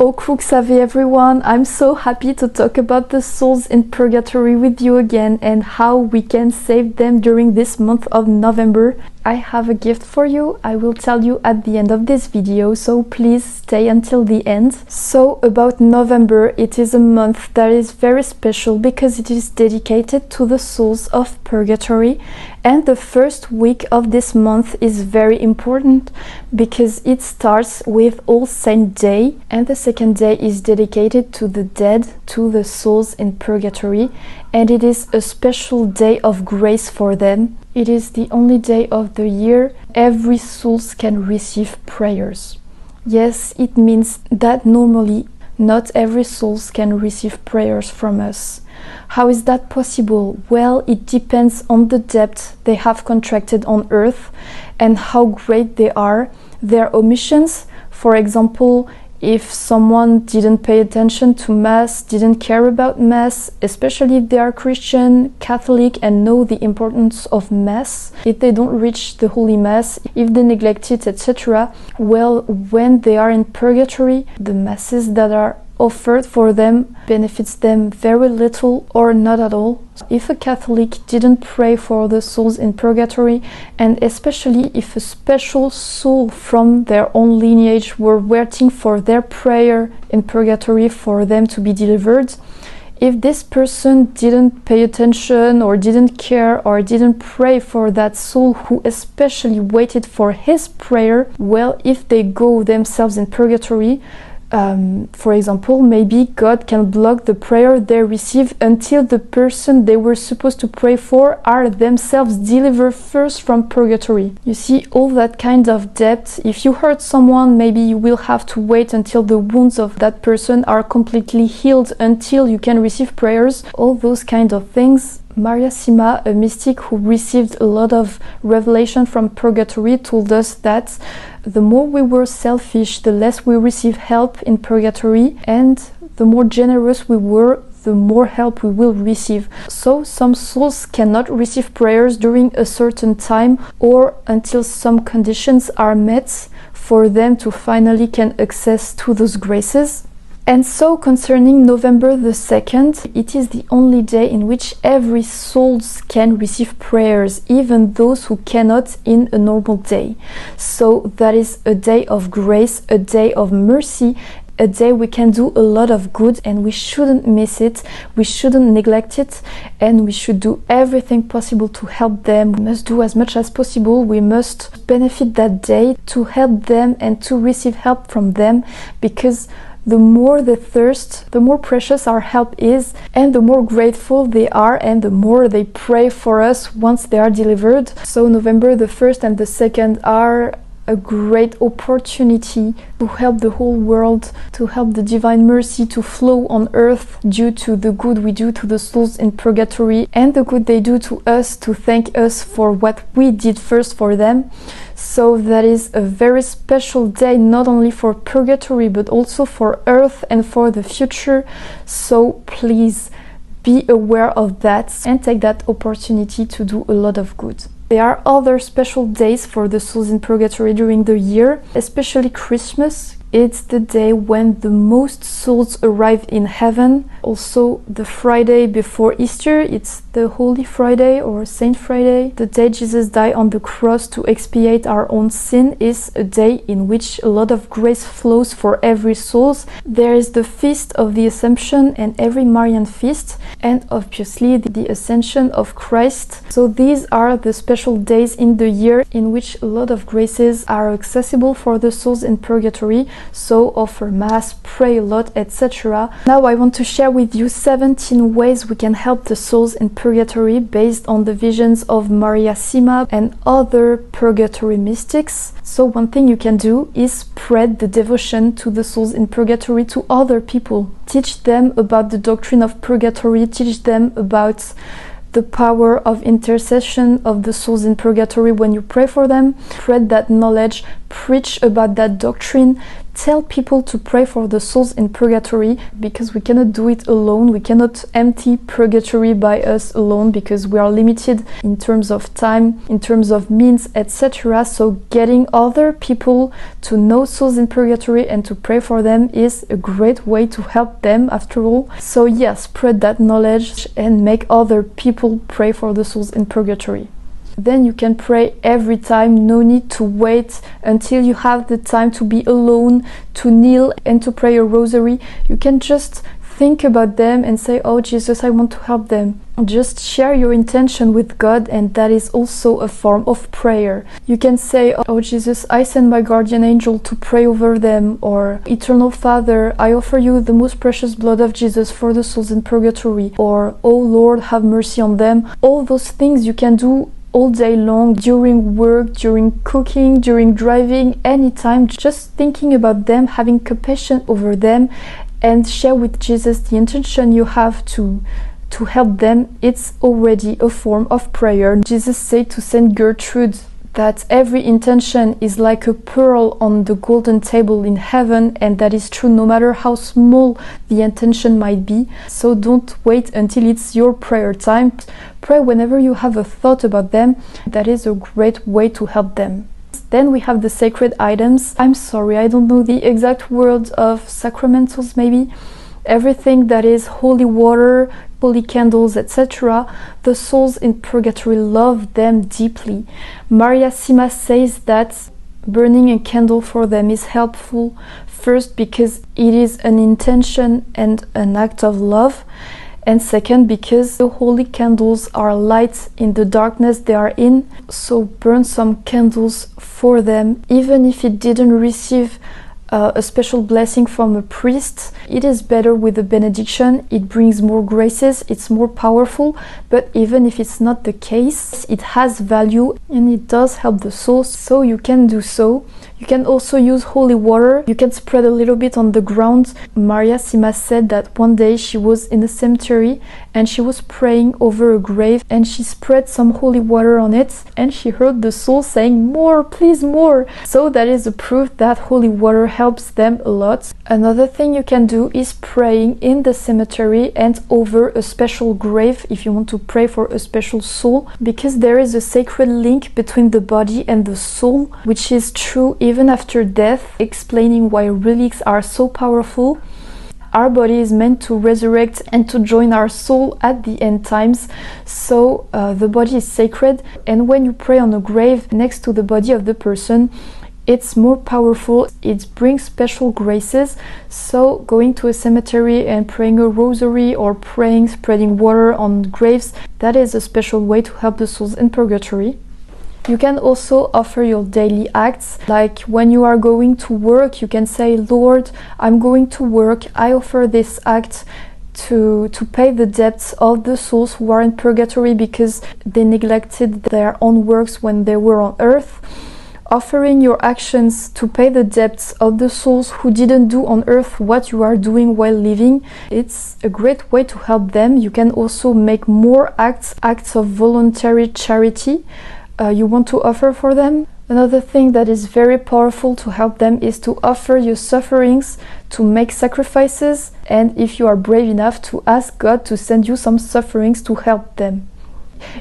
Oh, Xavier everyone, I'm so happy to talk about the souls in purgatory with you again and how we can save them during this month of November. I have a gift for you. I will tell you at the end of this video, so please stay until the end. So about November, it is a month that is very special because it is dedicated to the souls of purgatory, and the first week of this month is very important because it starts with All Saints' Day, and the second day is dedicated to the dead, to the souls in purgatory, and it is a special day of grace for them. It is the only day of the year every soul can receive prayers. Yes, it means that normally not every soul can receive prayers from us. How is that possible? Well, it depends on the debt they have contracted on earth and how great they are, their omissions. For example, if someone didn't pay attention to Mass, didn't care about Mass, especially if they are Christian, Catholic, and know the importance of Mass, if they don't reach the Holy Mass, if they neglect it, etc., well, when they are in purgatory, the Masses that are offered for them benefits them very little or not at all. If a Catholic didn't pray for the souls in purgatory, and especially if a special soul from their own lineage were waiting for their prayer in purgatory for them to be delivered, if this person didn't pay attention or didn't care or didn't pray for that soul who especially waited for his prayer, well, if they go themselves in purgatory, for example, maybe God can block the prayer they receive until the person they were supposed to pray for are themselves delivered first from purgatory. You see, all that kind of debt, if you hurt someone, maybe you will have to wait until the wounds of that person are completely healed until you can receive prayers. All those kind of things. Maria Sima, a mystic who received a lot of revelation from purgatory, told us that the more we were selfish, the less we receive help in purgatory, and the more generous we were, the more help we will receive. So some souls cannot receive prayers during a certain time or until some conditions are met for them to finally can access to those graces. And so concerning November the 2nd, it is the only day in which every soul can receive prayers, even those who cannot in a normal day. So that is a day of grace, a day of mercy, a day we can do a lot of good, and we shouldn't miss it, we shouldn't neglect it, and we should do everything possible to help them. We must do as much as possible, we must benefit that day to help them and to receive help from them, because the more they thirst, the more precious our help is, and the more grateful they are, and the more they pray for us once they are delivered. So November the 1st and the 2nd are a great opportunity to help the whole world, to help the divine mercy to flow on earth due to the good we do to the souls in purgatory and the good they do to us, to thank us for what we did first for them. So that is a very special day, not only for purgatory but also for earth and for the future. So please be aware of that and take that opportunity to do a lot of good. There are other special days for the souls in purgatory during the year, especially Christmas. It's the day when the most souls arrive in heaven. Also the Friday before Easter, it's the Holy Friday or Saint Friday. The day Jesus died on the cross to expiate our own sin is a day in which a lot of grace flows for every soul. There is the Feast of the Assumption and every Marian feast, and obviously the Ascension of Christ. So these are the special days in the year in which a lot of graces are accessible for the souls in purgatory. So offer Mass, pray a lot, etc. Now I want to share with you 17 ways we can help the souls in purgatory based on the visions of Maria Sima and other purgatory mystics. So one thing you can do is spread the devotion to the souls in purgatory to other people. Teach them about the doctrine of purgatory, teach them about the power of intercession of the souls in purgatory when you pray for them. Spread that knowledge, preach about that doctrine, tell people to pray for the souls in purgatory, because we cannot do it alone. We cannot empty purgatory by us alone, because we are limited in terms of time, in terms of means, etc. So getting other people to know souls in purgatory and to pray for them is a great way to help them after all. So yes, spread that knowledge and make other people pray for the souls in purgatory. Then you can pray every time, no need to wait until you have the time to be alone, to kneel and to pray a rosary. You can just think about them and say, oh Jesus, I want to help them. Just share your intention with God, and that is also a form of prayer. You can say, oh Jesus, I send my guardian angel to pray over them, or Eternal Father, I offer you the most precious blood of Jesus for the souls in purgatory, or oh Lord, have mercy on them. All those things you can do all day long, during work, during cooking, during driving, anytime, just thinking about them, having compassion over them, and share with Jesus the intention you have to help them. It's already a form of prayer. Jesus said to Saint Gertrude that every intention is like a pearl on the golden table in heaven, and that is true no matter how small the intention might be. So don't wait until it's your prayer time. Pray whenever you have a thought about them. That is a great way to help them. Then we have the sacred items. I'm sorry, I don't know the exact words of sacramentals maybe. Everything that is holy water, holy candles, etc. The souls in purgatory love them deeply. Maria Sima says that burning a candle for them is helpful, first because it is an intention and an act of love, and second because the holy candles are light in the darkness they are in. So burn some candles for them, even if it didn't receive a special blessing from a priest. It is better with a benediction. It brings more graces, it's more powerful. But even if it's not the case, it has value and it does help the soul, so you can do so. You can also use holy water. You can spread a little bit on the ground. Maria Sima said that one day she was in a cemetery and she was praying over a grave, and she spread some holy water on it, and she heard the soul saying, more, please more. So that is a proof that holy water helps them a lot. Another thing you can do is praying in the cemetery and over a special grave if you want to pray for a special soul, because there is a sacred link between the body and the soul, which is true even after death, explaining why relics are so powerful. Our body is meant to resurrect and to join our soul at the end times, so the body is sacred, and when you pray on a grave next to the body of the person, it's more powerful, it brings special graces. So going to a cemetery and praying a rosary or spreading water on graves, that is a special way to help the souls in purgatory. You can also offer your daily acts, like when you are going to work, you can say, Lord, I'm going to work, I offer this act to pay the debts of the souls who are in purgatory because they neglected their own works when they were on earth. Offering your actions to pay the debts of the souls who didn't do on earth what you are doing while living, it's a great way to help them. You can also make more acts of voluntary charity you want to offer for them. Another thing that is very powerful to help them is to offer your sufferings, to make sacrifices, and if you are brave enough, to ask God to send you some sufferings to help them.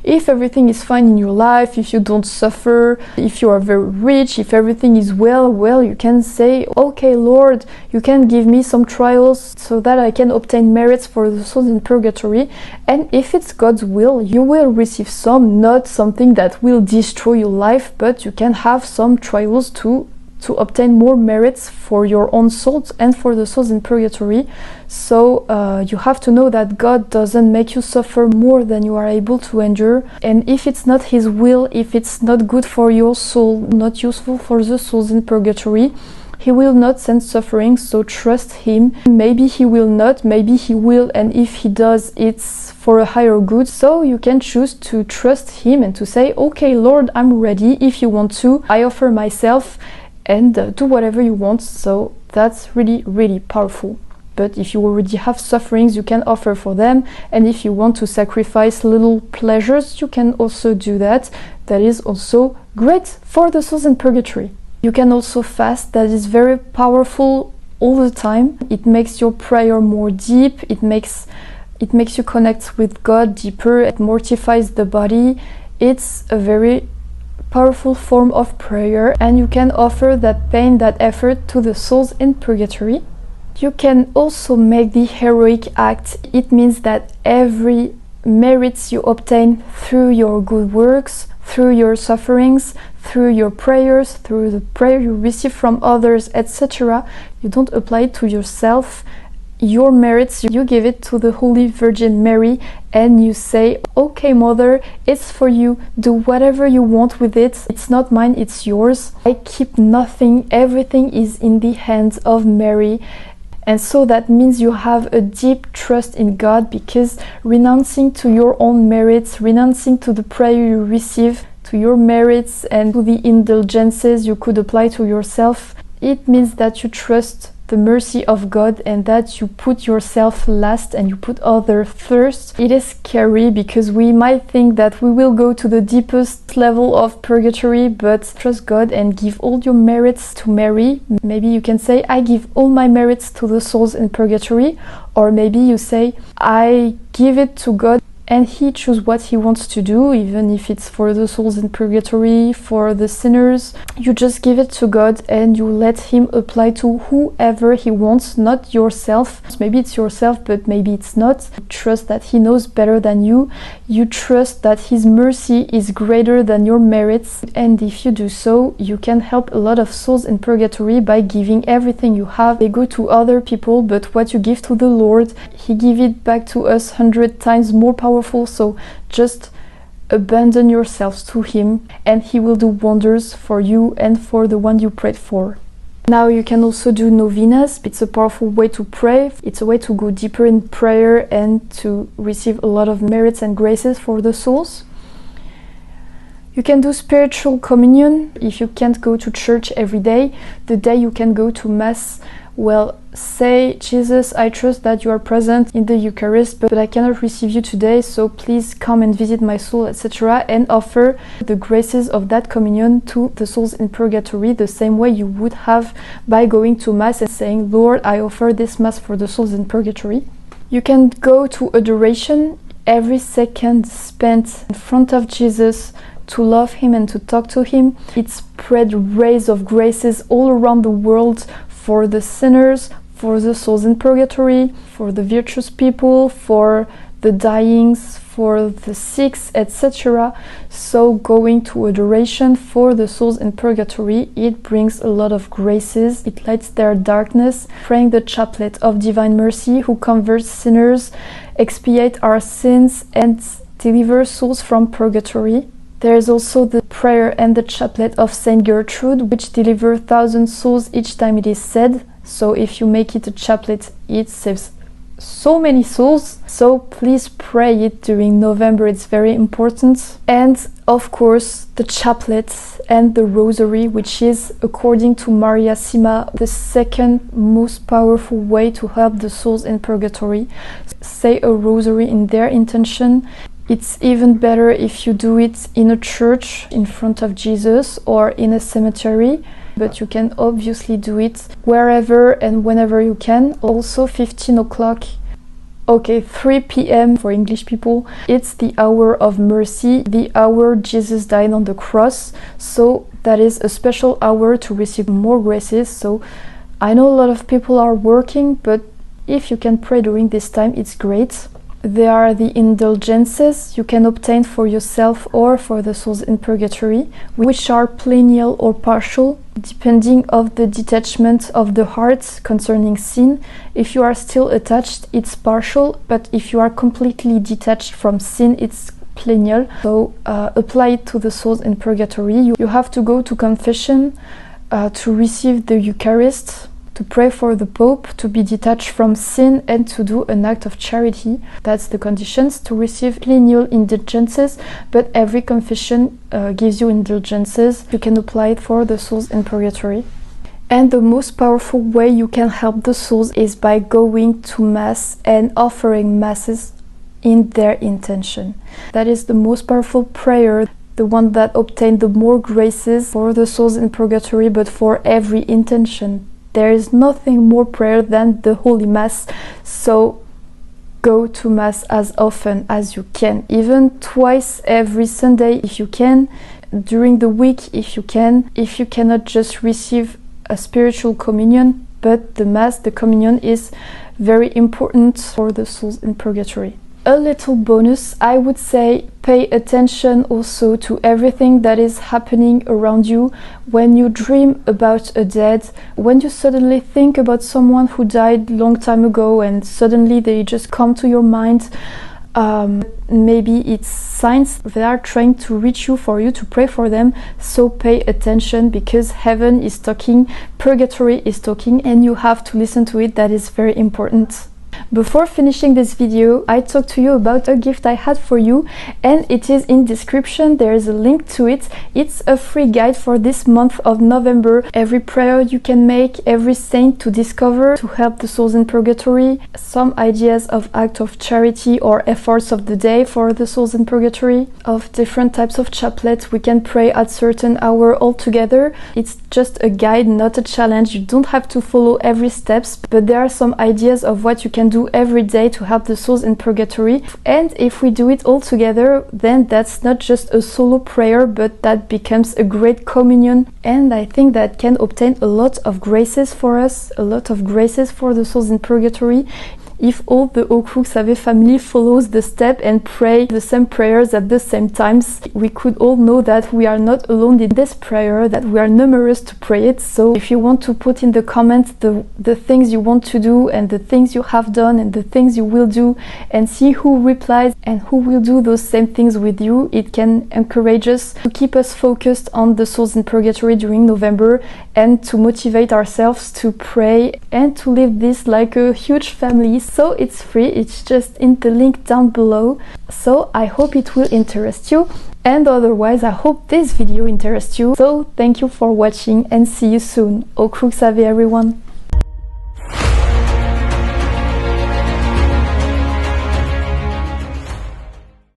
If everything is fine in your life, if you don't suffer, if you are very rich, if everything is well, you can say, okay Lord, you can give me some trials so that I can obtain merits for the souls in purgatory, and if it's God's will, you will receive some, not something that will destroy your life, but you can have some trials to obtain more merits for your own souls and for the souls in purgatory. So you have to know that God doesn't make you suffer more than you are able to endure, and if it's not His will, if it's not good for your soul, not useful for the souls in purgatory, He will not send suffering, so trust Him. Maybe He will not, maybe He will, and if He does, it's for a higher good. So you can choose to trust Him and to say, okay Lord, I'm ready. If you want to, I offer myself, and do whatever you want. So that's really, really powerful. But if you already have sufferings, you can offer for them, and if you want to sacrifice little pleasures, you can also do that. That is also great for the souls in purgatory. You can also fast. That is very powerful all the time. It makes your prayer more deep. It makes you connect with God deeper. It mortifies the body. It's a very powerful form of prayer, and you can offer that pain, that effort to the souls in purgatory. You can also make the heroic act. It means that every merits you obtain through your good works, through your sufferings, through your prayers, through the prayer you receive from others, etc. You don't apply it to yourself. Your merits, you give it to the Holy Virgin Mary, and you say, okay, Mother, it's for you. Do whatever you want with it. It's not mine, it's yours. I keep nothing. Everything is in the hands of Mary. And so that means you have a deep trust in God, because renouncing to your own merits, renouncing to the prayer you receive, to your merits and to the indulgences you could apply to yourself, it means that you trust the mercy of God and that you put yourself last and you put others first. It is scary because we might think that we will go to the deepest level of purgatory, but trust God and give all your merits to Mary. Maybe you can say, I give all my merits to the souls in purgatory, or maybe you say, I give it to God and He chooses what He wants to do, even if it's for the souls in purgatory, for the sinners. You just give it to God and you let Him apply to whoever He wants, not yourself. Maybe it's yourself, but maybe it's not. You trust that He knows better than you. You trust that His mercy is greater than your merits. And if you do so, you can help a lot of souls in purgatory by giving everything you have. They go to other people, but what you give to the Lord, He gives it back to us 100 times more powerful. So just abandon yourselves to Him and He will do wonders for you and for the one you prayed for. Now you can also do novenas. It's a powerful way to pray. It's a way to go deeper in prayer and to receive a lot of merits and graces for the souls. You can do spiritual communion. If you can't go to church every day, the day you can go to Mass, well, say, Jesus, I trust that you are present in the Eucharist, but I cannot receive you today, so please come and visit my soul, etc. and offer the graces of that communion to the souls in purgatory, the same way you would have by going to Mass and saying, Lord, I offer this Mass for the souls in purgatory. You can go to adoration. Every second spent in front of Jesus to love Him and to talk to Him, it spread rays of graces all around the world for the sinners, for the souls in purgatory, for the virtuous people, for the dyings, for the sick, etc. So going to adoration for the souls in purgatory, it brings a lot of graces, it lights their darkness. Praying the chaplet of divine mercy who converts sinners, expiate our sins and deliver souls from purgatory. There is also the prayer and the chaplet of Saint Gertrude, which deliver 1,000 souls each time it is said. So if you make it a chaplet, it saves so many souls. So please pray it during November, it's very important. And of course, the chaplet and the rosary, which is, according to Maria Sima, the second most powerful way to help the souls in purgatory. Say a rosary in their intention. It's even better if you do it in a church in front of Jesus or in a cemetery, but you can obviously do it wherever and whenever you can. Also 15 o'clock, okay, 3 p.m. for English people, it's the hour of mercy, the hour Jesus died on the cross, so that is a special hour to receive more graces. So I know a lot of people are working, but if you can pray during this time, it's great. There are the indulgences you can obtain for yourself or for the souls in purgatory, which are plenial or partial, depending on the detachment of the heart concerning sin. If you are still attached, it's partial, but if you are completely detached from sin, it's plenial. So apply it to the souls in purgatory. You have to go to confession to receive the Eucharist, to pray for the Pope, to be detached from sin, and to do an act of charity. That's the conditions to receive plenial indulgences, but every confession gives you indulgences. You can apply it for the souls in purgatory. And the most powerful way you can help the souls is by going to Mass and offering Masses in their intention. That is the most powerful prayer. the one that obtained the more graces for the souls in purgatory, but for every intention. There is nothing more prayer than the Holy Mass, so go to Mass as often as you can, even twice every Sunday if you can, during the week if you can. If you cannot, just receive a spiritual communion, but the Mass, the communion, is very important for the souls in purgatory. A little bonus, I would say, pay attention also to everything that is happening around you. When you dream about a dead, when you suddenly think about someone who died long time ago and suddenly they just come to your mind, maybe it's signs they are trying to reach you for you to pray for them. So pay attention, because heaven is talking, purgatory is talking, and you have to listen to it. That is very important. Before finishing this video, I talked to you about a gift I had for you, and it is in description. There is a link to it. It's a free guide for this month of November. Every prayer you can make, every saint to discover to help the souls in purgatory, some ideas of acts of charity or efforts of the day for the souls in purgatory, of different types of chaplets we can pray at certain hour all together. It's just a guide, not a challenge. You don't have to follow every steps, but there are some ideas of what you can do every day to help the souls in purgatory. And if we do it all together, then that's not just a solo prayer, but that becomes a great communion. And I think that can obtain a lot of graces for us, a lot of graces for the souls in purgatory. If all the Au Krug Xavier family follows the step and pray the same prayers at the same times, we could all know that we are not alone in this prayer, that we are numerous to pray it. So if you want to put in the comments the things you want to do and the things you have done and the things you will do, and see who replies and who will do those same things with you, it can encourage us to keep us focused on the souls in purgatory during November, and to motivate ourselves to pray and to live this like a huge family. So it's free, it's just in the link down below. So I hope it will interest you, and otherwise I hope this video interests you. So thank you for watching and see you soon. Au Krug Xavier, everyone.